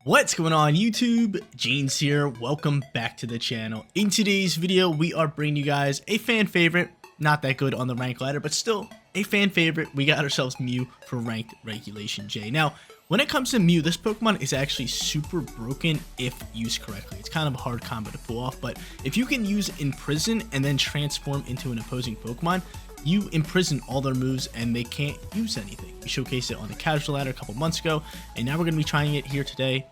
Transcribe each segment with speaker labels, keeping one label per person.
Speaker 1: What's going on YouTube? James here. Welcome back to the channel. In today's video, we are bringing you guys a fan favorite. Not that good on the rank ladder, but still a fan favorite. We got ourselves Mew for ranked regulation J. Now, when it comes to Mew, this Pokemon is actually super broken if used correctly. It's kind of a hard combo to pull off, but if you can use Imprison and then transform into an opposing Pokemon, you imprison all their moves and they can't use anything. We showcased it on the casual ladder a couple months ago, and now we're going to be trying it here today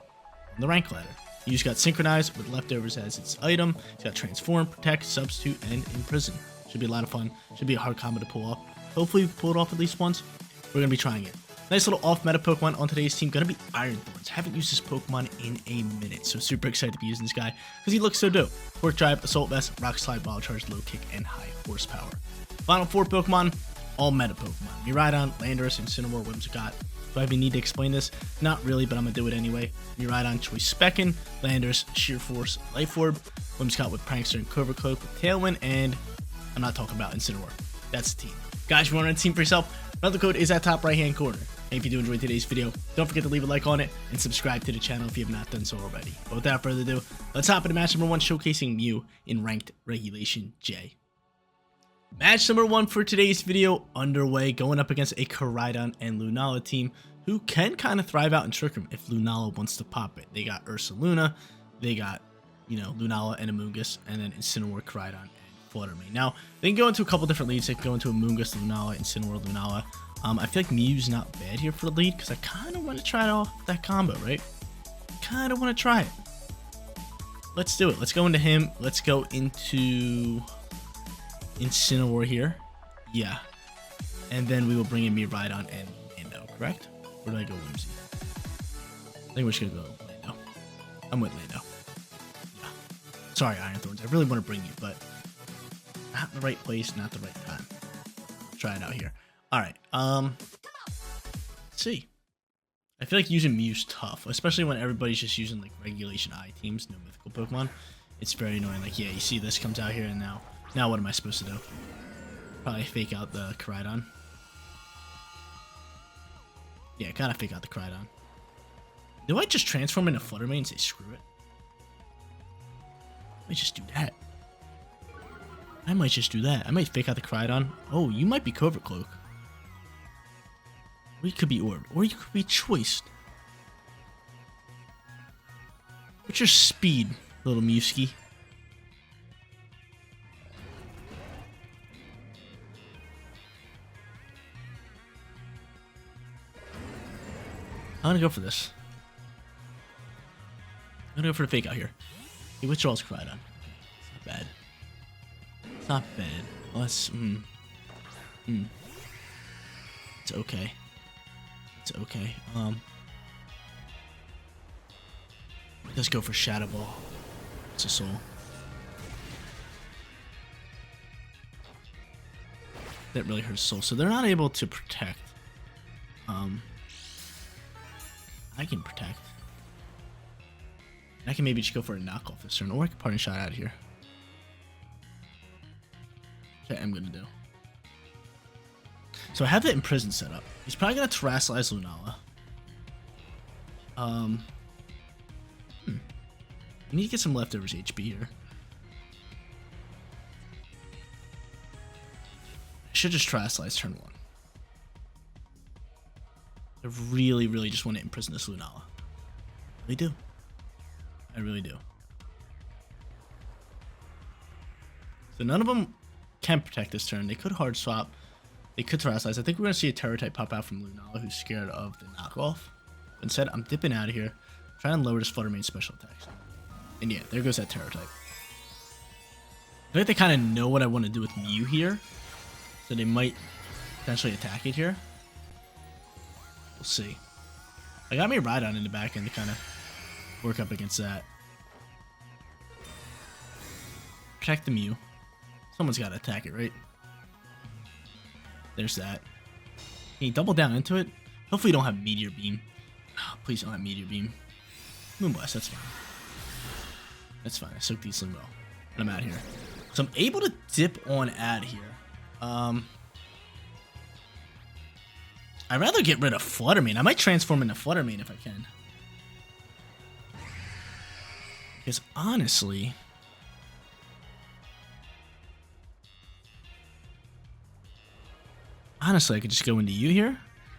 Speaker 1: on the rank ladder. You just got Synchronize with Leftovers as its item. It's got Transform, Protect, Substitute, and Imprison. Should be a lot of fun. Should be a hard combo to pull off. Hopefully we pull it off at least once. We're going to be trying it. Nice little off-meta Pokemon on today's team. Going to be Iron Thorns. Haven't used this Pokemon in a minute, so super excited to be using this guy because he looks so dope. Quark Drive, Assault Vest, Rock Slide, Wild Charge, Low Kick, and High Horsepower. Final four Pokemon, all meta Pokemon. Miraidon, Landorus, Incineroar, Whimsicott. Do I even need to explain this? Not really, but I'm going to do it anyway. Miraidon, Choice Specken, Landorus, Sheer Force, Life Orb, Whimsicott with Prankster and Clover Cloak with Tailwind, and I'm not talking about Incineroar. That's the team. Guys, if you want to run a team for yourself, another code is at top right hand corner. And if you do enjoy today's video, don't forget to leave a like on it and subscribe to the channel if you have not done so already. But without further ado, let's hop into match number 1 showcasing Mew in ranked regulation J. Match number 1 for today's video underway, going up against a Koraidon and Lunala team who can kind of thrive out in Trick Room if Lunala wants to pop it. They got Ursaluna, they got, Lunala and Amoonguss, and then Incineroar, Koraidon, and Fluttermane. Now, they can go into a couple different leads. They can go into Amoonguss, Lunala, Incineroar, Lunala. I feel like Mew's not bad here for the lead because I kind of want to try it off that combo, right? Kind of want to try it. Let's do it. Let's go into him. Let's go into Incineroar here. Yeah. And then we will bring in Miraidon and Lando, correct? Where do I go, Whimsy? I think we're just going to go Lando. I'm with Lando. Yeah. Sorry, Iron Thorns. I really want to bring you, but not in the right place, not the right time. Try it out here. Alright, let's see. I feel like using Mew's tough, especially when everybody's just using like regulation I teams, no mythical Pokemon. It's very annoying. Like, yeah, you see this comes out here, and now what am I supposed to do? Probably fake out the Koraidon. Yeah, gotta fake out the Koraidon. Do I just transform into Fluttermane and say screw it? I might just do that. I might fake out the Koraidon. Oh, you might be Covert Cloak. Or you could be Orb. Or you could be Choiced. What's your speed, little Mewski? I'm gonna go for this. I'm gonna go for the fake out here. He withdraws Koraidon. It's not bad. It's not bad. Let's It's okay. It's okay. Let's go for Shadow Ball. It's a soul. That really hurts soul. So they're not able to protect. I can protect. I can maybe just go for a knockoff this turn, or I can parting shot out of here. Which I am gonna do. So I have the Imprison set up. He's probably gonna Terrasilize Lunala. We need to get some leftovers HP here. I should just Terrasilize turn 1. I really, really just want to imprison this Lunala. I really do. I really do. So none of them can protect this turn. They could hard swap. They could Terrasilize. I think we're going to see a Terror type pop out from Lunala, who's scared of the knockoff. Instead, I'm dipping out of here, trying to lower this Fluttermane special attacks. And yeah, there goes that Terror type. I think they kind of know what I want to do with Mew here, so they might potentially attack it here. We'll see. I got Miraidon in the back end to kind of work up against that. Protect the Mew. Someone's got to attack it, right? There's that. Can you double down into it? Hopefully you don't have Meteor Beam. Oh, please don't have Meteor Beam. Moonblast, that's fine. That's fine. I soaked decently well. And I'm out here. So I'm able to dip on out here. I'd rather get rid of Fluttermane. I might transform into Fluttermane if I can. Because honestly, I could just go into you here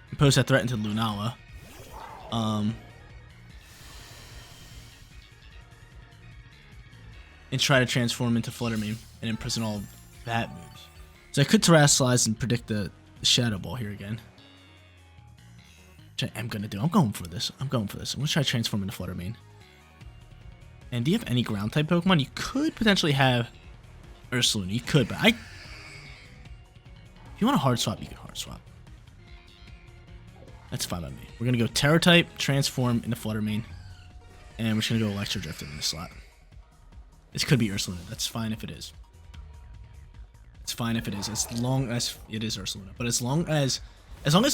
Speaker 1: and post that threat into Lunala. And try to transform into Flutter Mane and imprison all of that moves. So I could Terrasilize and predict the Shadow Ball here again. Which I am going to do. I'm going for this. I'm going to try to transform into Flutter Mane. And do you have any ground type Pokemon? You could potentially have Ursaluna. You could, but if you want a hard swap, you can hard swap. That's fine by me. We're going to go Terra type, transform into Flutter Mane. And we're just going to go Electro Drift in this slot. This could be Ursaluna. That's fine if it is. It's fine if it is, as long as it is Ursaluna. But as long as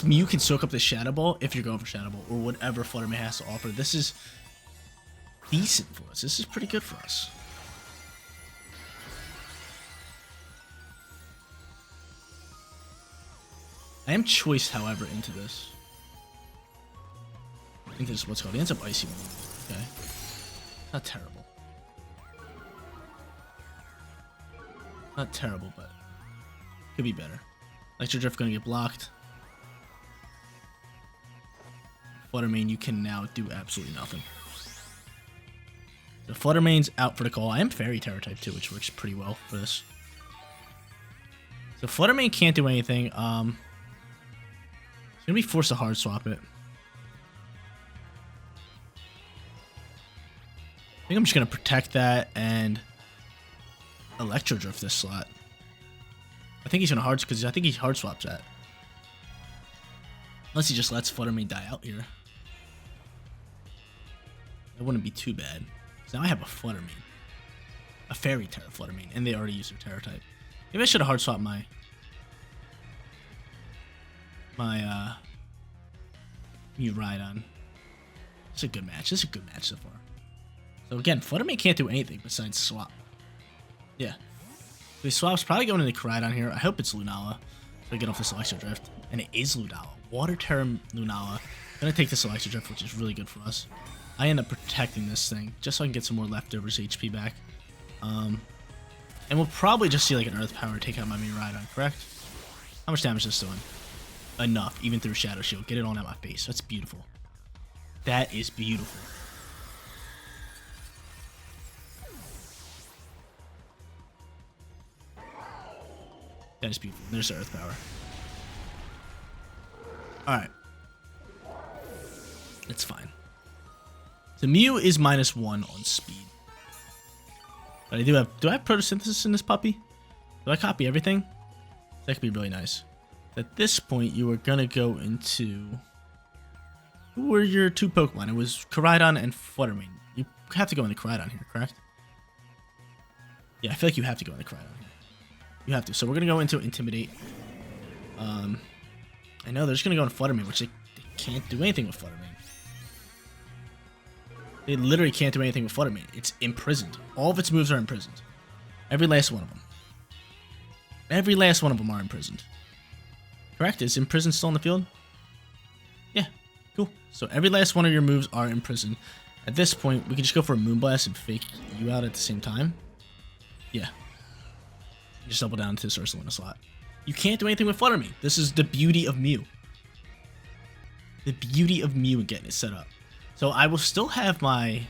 Speaker 1: Mew can soak up the Shadow Ball, if you're going for Shadow Ball, or whatever Flutter Mane has to offer, this is decent for us. This is pretty good for us. I am choiced, however, into this. Into this, what's called? It ends up Icy Moon. Okay. Not terrible. Not terrible, but could be better. Electro Drift gonna get blocked. Flutter Mane, you can now do absolutely nothing. The Flutter Mane's out for the call. I am Fairy Terror type too, which works pretty well for this. So Flutter Mane can't do anything. It's gonna be forced to hard swap it. I think I'm just gonna protect that and Electro Drift this slot. I think he's gonna hard because I think he hard swaps that. Unless he just lets Flutter Mane die out here. That wouldn't be too bad. So now I have a Flutter Mane. A Fairy Terror Flutter Mane, and they already used their Terror type. Maybe I should have hard swapped my Rhydon. It's a good match. This is a good match so far. So again, Flutter Mane can't do anything besides swap. Yeah. So he swaps, probably going into Rhydon here. I hope it's Lunala. So I get off this Electro Drift. And it is Lunala. Water Terra Lunala. Gonna take this Electro Drift, which is really good for us. I end up protecting this thing, just so I can get some more leftovers HP back. And we'll probably just see like an Earth Power take out my Rhydon, correct? How much damage is this doing? Enough, even through Shadow Shield. Get it on at my face. That's beautiful. That is beautiful. That is beautiful. There's the Earth Power. Alright. That's fine. The Mew is -1 on speed. But I do have photosynthesis in this puppy? Do I copy everything? That could be really nice. At this point, you are gonna go into... Who were your two Pokemon? It was Koraidon and Flutter Mane. You have to go into Koraidon here, correct? Yeah, I feel like you have to go into Koraidon here. You have to. So we're gonna go into Intimidate. I know they're just gonna go into Flutter Mane, which they can't do anything with Flutter Mane. They literally can't do anything with Flutter Mane. It's imprisoned. All of its moves are imprisoned. Every last one of them. Every last one of them are imprisoned. Correct? Is imprisoned still in the field? Yeah. Cool. So every last one of your moves are imprisoned. At this point, we can just go for a Moonblast and fake you out at the same time. Yeah. Just double down to this Ursaluna slot. You can't do anything with Flutter Mane. This is the beauty of Mew. The beauty of Mew and getting it set up. So I will still have my...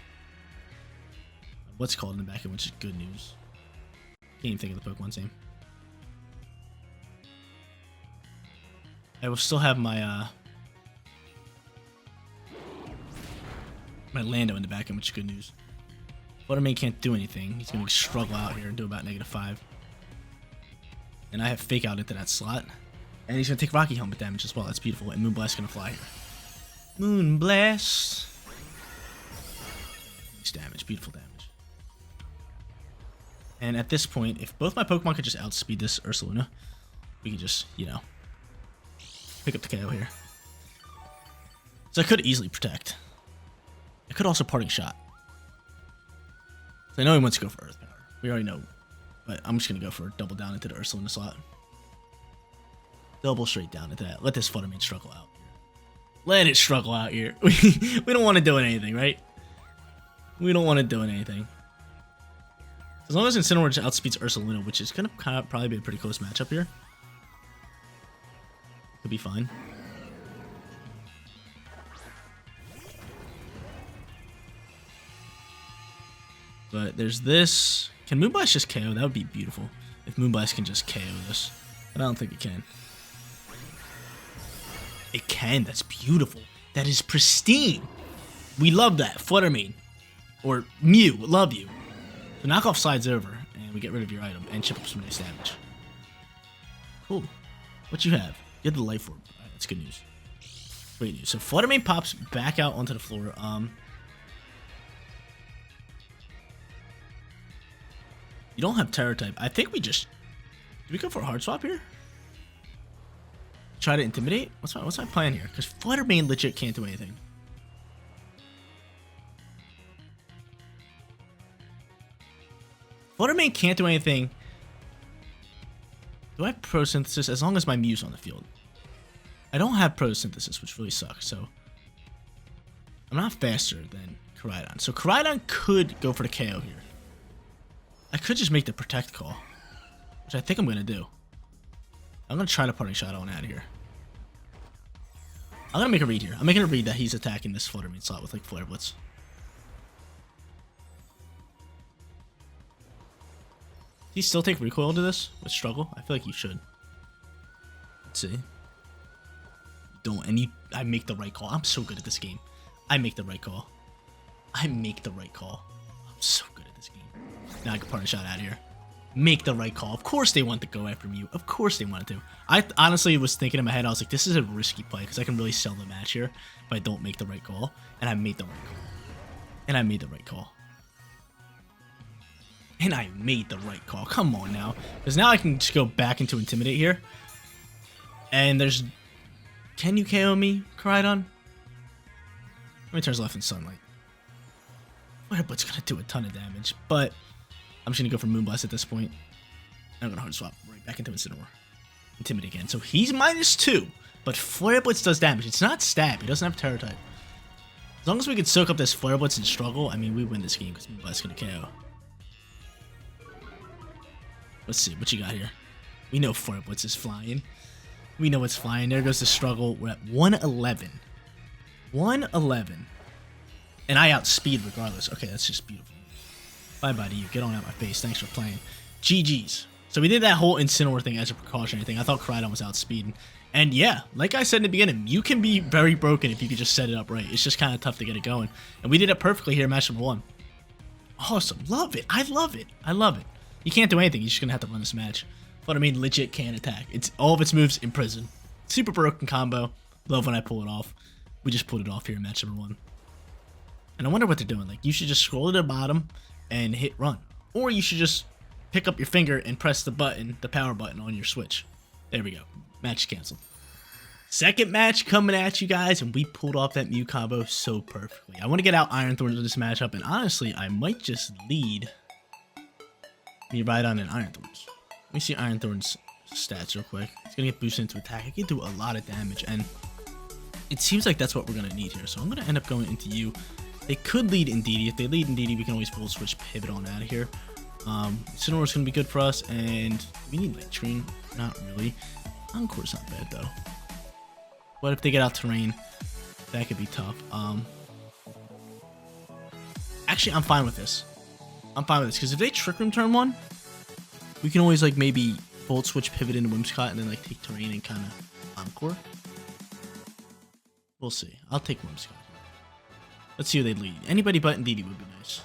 Speaker 1: What's called in the back end, which is good news. Can't even think of the Pokemon's name. I will still have my... my Lando in the back end, which is good news. Flutter Mane can't do anything. He's going to struggle out here and do about -5. And I have Fake Out into that slot. And he's going to take Rocky Helmet damage as well. That's beautiful. And Moonblast's going to fly here. Moonblast. Nice damage. Beautiful damage. And at this point, if both my Pokemon could just outspeed this Ursaluna, we can just, you know, pick up the KO here. So I could easily protect. I could also Parting Shot. So I know he wants to go for Earth Power. We already know. But I'm just going to go for a double down into the Ursaluna slot. Double straight down into that. Let this Flutter Mane struggle out here. Let it struggle out here. We don't want to do anything, right? We don't want it doing anything. As long as Incineroar outspeeds Ursaluna, which is going to probably be a pretty close matchup here. Could be fine. But there's this. Can Moonblast just KO? That would be beautiful. If Moonblast can just KO this. But I don't think it can. It can. That's beautiful. That is pristine. We love that. Fluttermane. Or Mew. Love you. The knockoff slides over. And we get rid of your item. And chip up some nice damage. Cool. What you have? You have the Life Orb. Alright, that's good news. Great news. So Fluttermane pops back out onto the floor. You don't have Terror type. I think we just... Do we go for a hard swap here? Try to intimidate? What's my plan here? Because Fluttermane legit can't do anything. Fluttermane can't do anything. Do I have Photosynthesis as long as my Mew's on the field? I don't have Photosynthesis, which really sucks, so... I'm not faster than Koraidon. So Koraidon could go for the KO here. I could just make the Protect call, which I think I'm going to do. I'm going to try to Parting Shot on out of here. I'm going to make a read here. I'm making a read that he's attacking this Fluttermane slot with like Flare Blitz. Does he still take recoil to this with Struggle? I feel like he should. Let's see. Don't, and I make the right call. I'm so good at this game. I make the right call. I make the right call. I'm so good at this game. Now I can Parting Shot out of here. Make the right call. Of course they want to go after Mew. Of course they wanted to. I honestly was thinking in my head, I was like, this is a risky play because I can really sell the match here if I don't make the right call. And I made the right call. And I made the right call. And I made the right call. Come on now. Because now I can just go back into Intimidate here. And there's... Can you KO me, Koraidon? Let me turn left in Sunlight. But gonna do a ton of damage. But I'm just gonna go for Moonblast at this point. And I'm gonna hard swap right back into Incineroar. Intimidate again. So he's -2. But Flare Blitz does damage. It's not stab. He doesn't have Terror type. As long as we can soak up this Flare Blitz and struggle, I mean, we win this game because Moonblast's gonna KO. Let's see, what you got here? We know Flare Blitz is flying. We know it's flying. There goes the struggle. We're at 111. 111. And I outspeed regardless. Okay, that's just beautiful. Bye-bye to you. Get on out my face. Thanks for playing. GG's. So we did that whole Incineroar thing as a precautionary thing. I thought Koraidon was outspeeding. And yeah, like I said in the beginning, you can be very broken if you could just set it up right. It's just kind of tough to get it going. And we did it perfectly here in match number 1. Awesome. Love it. I love it. I love it. You can't do anything. You're just going to have to run this match. But I mean, legit can attack. It's all of its moves IMPRISON. Super broken combo. Love when I pull it off. We just pulled it off here in match number 1. And I wonder what they're doing. Like, you should just scroll to the bottom and hit run. Or you should just pick up your finger and press the button, the power button on your Switch. There we go. Match canceled. Second match coming at you guys, and we pulled off that Mew combo so perfectly. I want to get out Iron Thorns in this matchup, and honestly, I might just lead Miraidon and Iron Thorns. Let me see Iron Thorns stats real quick. It's going to get boosted into attack. It can do a lot of damage, and it seems like that's what we're going to need here. So I'm going to end up going into you. They could lead Indeedee. If they lead Indeedee, we can always full switch pivot on out of here. Incineroar's going to be good for us, and we need Nitrine. Not really. Encore's not bad, though. But if they get out Terrain, that could be tough. Actually, I'm fine with this. I'm fine with this, because if they Trick Room turn 1, we can always, like, maybe Volt Switch pivot into Whimsicott and then, like, take Terrain and kind of Encore. We'll see. I'll take Whimsicott. Let's see who they lead. Anybody but Indeedee would be nice.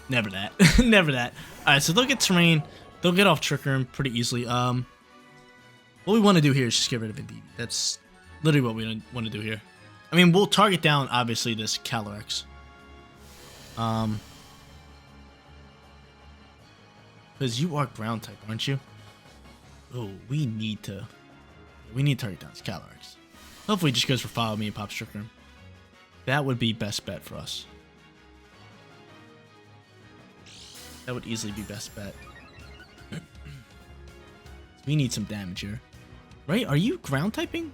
Speaker 1: Never that. Never that. Alright, so they'll get Terrain. They'll get off Trick Room pretty easily. What we want to do here is just get rid of Indeedee. That's literally what we want to do here. I mean, we'll target down, obviously, this Calyrex. Because you are ground type, aren't you? Oh, we need to target down this Calyrex. Hopefully it just goes for Follow Me and Pop Trick Room. That would be best bet for us. That would easily be best bet. We need some damage here. Right? Are you ground typing?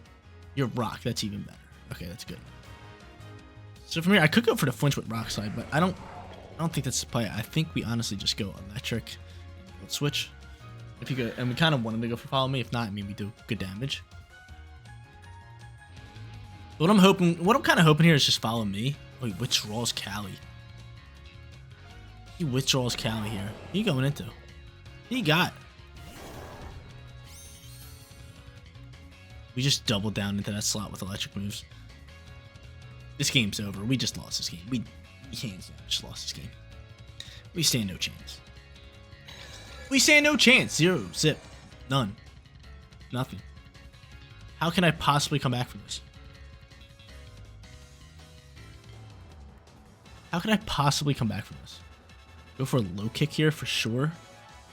Speaker 1: You're rock. That's even better. Okay, that's good. So from here, I could go for the flinch with Rock Slide, but I don't think that's the play. I think we honestly just go Electric, Volt Switch. If you go, and we kind of want him to go for Follow Me. If not, I mean, we do good damage. What I'm kind of hoping here is just Follow Me. Wait, withdraws Cali. He withdraws Cali here. Who you going into? Who you got? We just doubled down into that slot with electric moves. This game's over. We just lost this game. We hands down just lost this game. We stand no chance. We stand no chance. Zero. Zip. None. Nothing. How can I possibly come back from this? How can I possibly come back from this? Go for a low kick here for sure.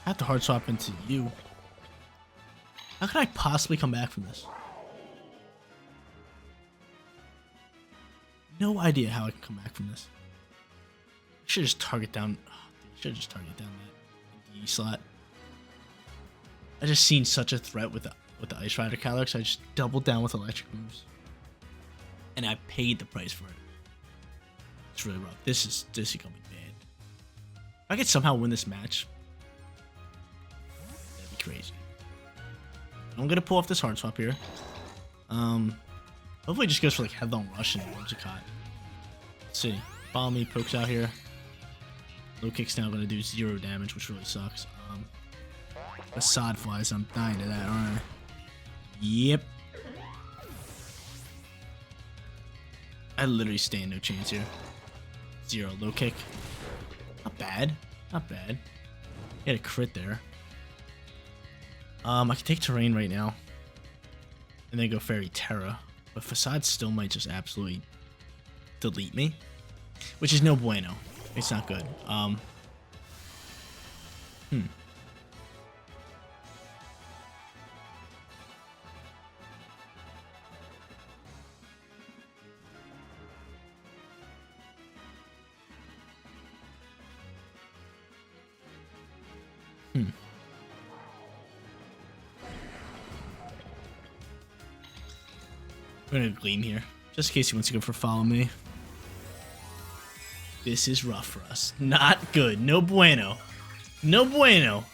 Speaker 1: I have to hard swap into you. How can I possibly come back from this? No idea how I can come back from this. I should just target down. Oh, dude, should just target down that D slot. I just seen such a threat with the Ice Rider Calyx. I just doubled down with electric moves, and I paid the price for it. It's really rough. This is gonna be bad. If I could somehow win this match, that'd be crazy. I'm gonna pull off this hard swap here. Hopefully it just goes for like Headlong Rush and Whimsicott. Let's see. Follow Me pokes out here. Low kick's now gonna do 0 damage, which really sucks. Facade flies. I'm dying to that, aren't I? Yep. I literally stand no chance here. 0 low kick. Not bad. Not bad. He had a crit there. I can take Terrain right now. And then go Fairy Terra. But Facade still might just absolutely delete me. Which is no bueno. It's not good. I'm gonna Gleam here, just in case he wants to go for Follow Me. This is rough for us. Not good. No bueno. No bueno.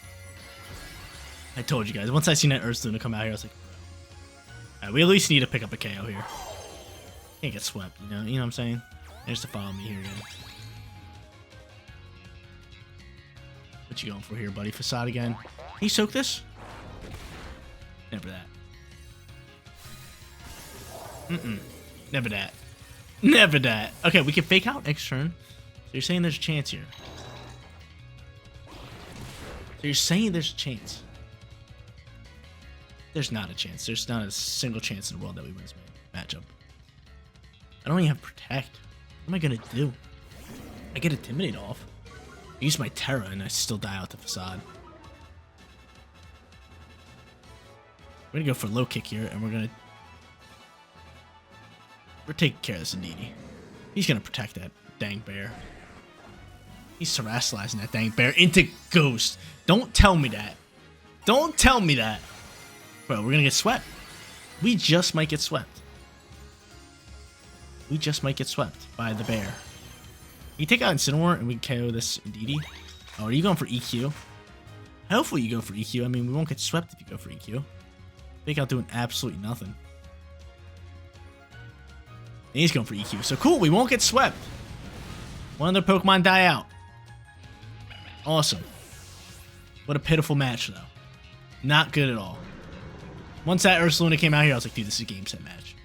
Speaker 1: I told you guys. Once I seen that Ursula come out here, I was like, bro. Alright, we at least need to pick up a KO here. Can't get swept, you know what I'm saying? There's to Follow Me here again. What you going for here, buddy? Facade again. Can you soak this? Never that. Never that. Never that. Okay, we can fake out next turn. So you're saying there's a chance here. So you're saying there's a chance. There's not a chance. There's not a single chance in the world that we win this matchup. I don't even have Protect. What am I gonna do? I get Intimidate off. I use my Terra and I still die out the Facade. We're gonna go for low kick here and we're taking care of this Indeedee. He's gonna protect that dang bear. He's terrestrializing that dang bear into Ghost. Don't tell me that. Don't tell me that. Bro, we're gonna get swept. We just might get swept. We just might get swept by the bear. You take out Incineroar and we can KO this Indeedee. Oh, are you going for EQ? Hopefully you go for EQ. I mean, we won't get swept if you go for EQ. Fake out doing absolutely nothing. And he's going for EQ. So cool, we won't get swept. One of their Pokemon die out. Awesome. What a pitiful match, though. Not good at all. Once that Ursaluna came out here, I was like, dude, this is a game set match.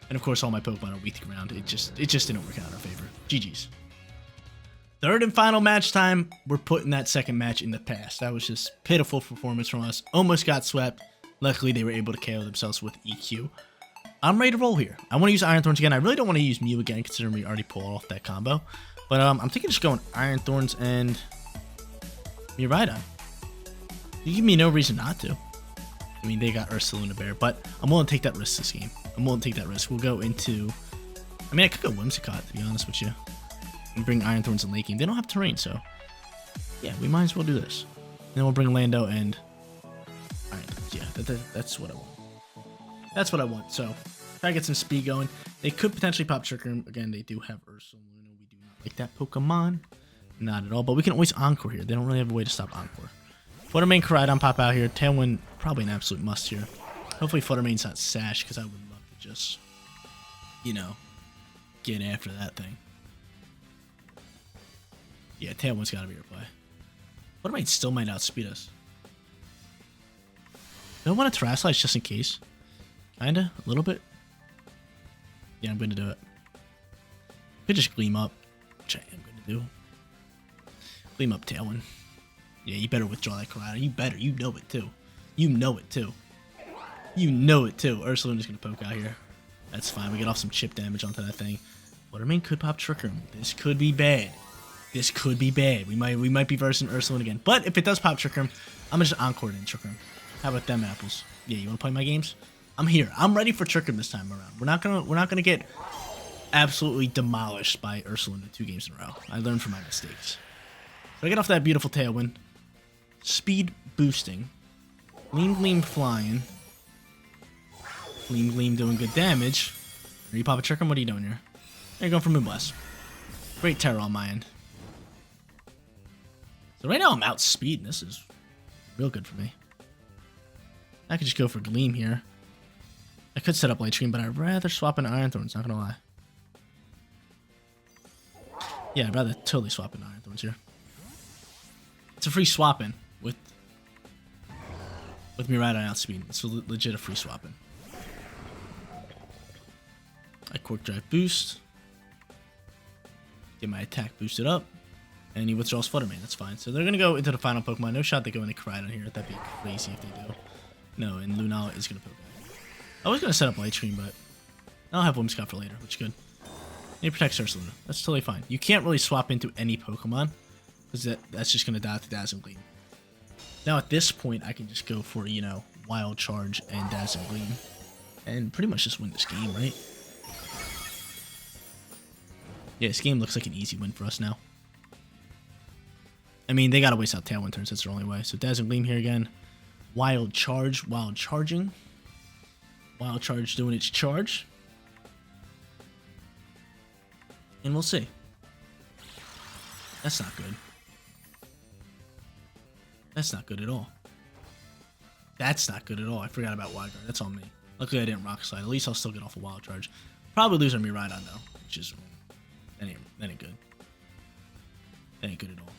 Speaker 1: And of course, all my Pokemon are weak to ground. It just didn't work out in our favor. GG's. Third and final match time. We're putting that second match in the past. That was just pitiful performance from us. Almost got swept. Luckily, they were able to KO themselves with EQ. I'm ready to roll here. I want to use Iron Thorns again. I really don't want to use Mew again, considering we already pulled off that combo. But I'm thinking just going Iron Thorns and Meowthorn. You give me no reason not to. I mean, they got Ursaluna Bear, but I'm willing to take that risk this game. I'm willing to take that risk. We'll go into... I mean, I could go Whimsicott, to be honest with you. And bring Iron Thorns in late game. They don't have terrain, so... yeah, we might as well do this. Then we'll bring Lando and... Iron Thorns. Yeah, that's what I want. That's what I want. So, try to get some speed going. They could potentially pop Trick Room. Again, they do have Ursaluna. We do not like that Pokemon. Not at all. But we can always Encore here. They don't really have a way to stop Encore. Fluttermane, Koraidon pop out here. Tailwind, probably an absolute must here. Hopefully Fluttermane's not Sash, because I would love to just, you know, get after that thing. Yeah, Tailwind's got to be your play. Fluttermane still might outspeed us. Don't want to Terrasilize just in case. Kinda, a little bit. Yeah, I'm going to do it. Could just Gleam Up, which I am going to do. Gleam Up Tailwind. Yeah, you better withdraw that Koraidon. You better. You know it too. You know it too. You know it too. Ursaluna's going to poke out here. That's fine. We get off some chip damage onto that thing. Fluttermane could pop Trick Room. This could be bad. This could be bad. We might be versing Ursaluna again. But if it does pop Trick Room, I'm going to just Encore it in Trick Room. How about them apples? Yeah, you want to play my games? I'm here. I'm ready for Trick Room this time around. We're not gonna get absolutely demolished by Ursaluna 2 games in a row. I learned from my mistakes. So I get off that beautiful Tailwind. Speed boosting. Gleam Gleam flying. Gleam Gleam doing good damage. Are you popping Trick Room? What are you doing here? You're going for Moonblast. Great terror on my end. So right now I'm outspeeding. This is real good for me. I could just go for Gleam here. I could set up Light Screen, but I'd rather swap into Iron Thorns, not gonna lie. Yeah, I'd rather totally swap into Iron Thorns here. It's a free swap-in with me right on outspeed. It's legit a free swap-in. I Quark Drive boost. Get my attack boosted up. And he withdraws Fluttermane, that's fine. So they're gonna go into the final Pokemon. No shot they go into Koraidon here. That'd be crazy if they do. No, and Lunala is gonna poke out. I was gonna set up Light Screen, but I'll have Whimsicott for later, which is good. And he protects Ursaluna. That's totally fine. You can't really swap into any Pokemon, because that's just gonna die to Dazzling Gleam. Now at this point, I can just go for, you know, Wild Charge and Dazzling Gleam, and pretty much just win this game, right? Yeah, this game looks like an easy win for us now. I mean, they gotta waste out Tailwind turns. That's their only way. So Dazzling Gleam here again. Wild Charge, Wild Charging. Wild Charge doing its charge. And we'll see. That's not good. That's not good at all. That's not good at all. I forgot about Wild Guard. That's on me. Luckily I didn't Rock Slide. At least I'll still get off a Wild Charge. Probably lose on Miraidon though, which is that ain't good. That ain't good at all.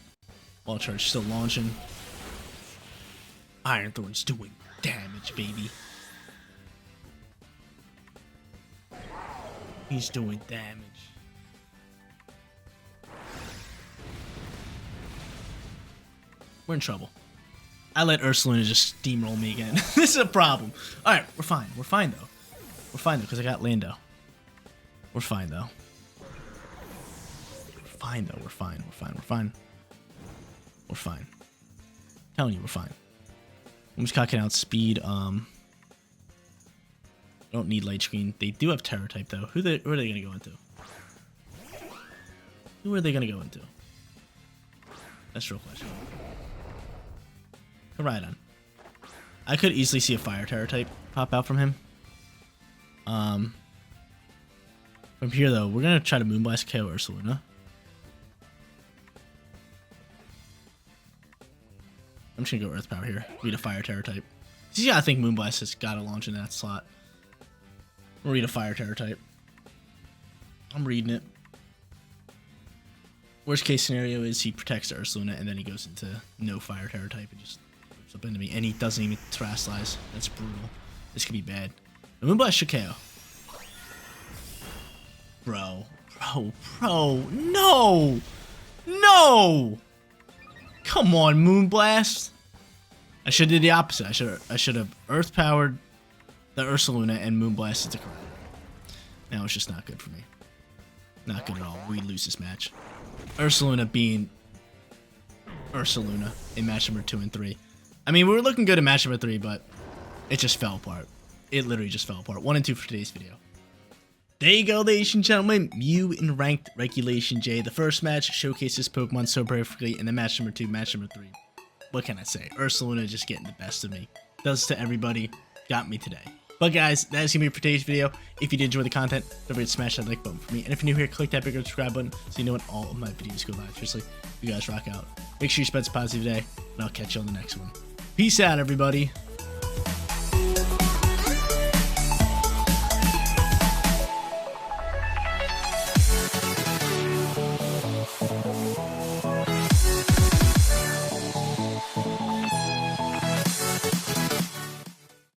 Speaker 1: Wild Charge still launching. Iron Thorn's doing damage, baby. He's doing damage. We're in trouble. I let Ursaluna just steamroll me again. This is a problem. Alright, we're fine. We're fine, though. We're fine, though, because I got Lando. We're fine, though. We're fine, though. We're fine. We're fine. We're fine. We're fine. I'm telling you, we're fine. Whimsicott can outspeed. Don't need Light Screen. They do have Terror type though. Who are they gonna go into? Who are they gonna go into? That's the real question. Koraidon. I could easily see a Fire Terror type pop out from him. From here though, we're gonna try to Moonblast KO Ursaluna. I'm just gonna go Earth Power here. Read a Fire Terror type. So yeah, I think Moonblast has gotta launch in that slot. We'll read a Fire Terror type. I'm reading it. Worst case scenario is he protects the Ursaluna and then he goes into no Fire Terror type and just flips up into me. And he doesn't even Terrasilize. That's brutal. This could be bad. The Moonblast should KO. Bro. No! No! Come on, Moonblast. I should have did the opposite. I should have Earth Powered the Ursaluna and Moonblasted the Koraidon. Now it's just not good for me. Not good at all. We lose this match. Ursaluna being Ursaluna in match number 2 and 3. I mean, we were looking good in match number 3, but it just fell apart. It literally just fell apart. 1 and 2 for today's video. There you go, ladies and gentlemen. Mew in Ranked Regulation J. The first match showcases Pokemon so perfectly, and then match number 2, match number 3. What can I say? Ursaluna just getting the best of me. Does to everybody. Got me today. But guys, that is going to be for today's video. If you did enjoy the content, don't forget to smash that like button for me. And if you're new here, click that bigger subscribe button so you know when all of my videos go live. Seriously, you guys rock out. Make sure you spend some positive day, and I'll catch you on the next one. Peace out, everybody.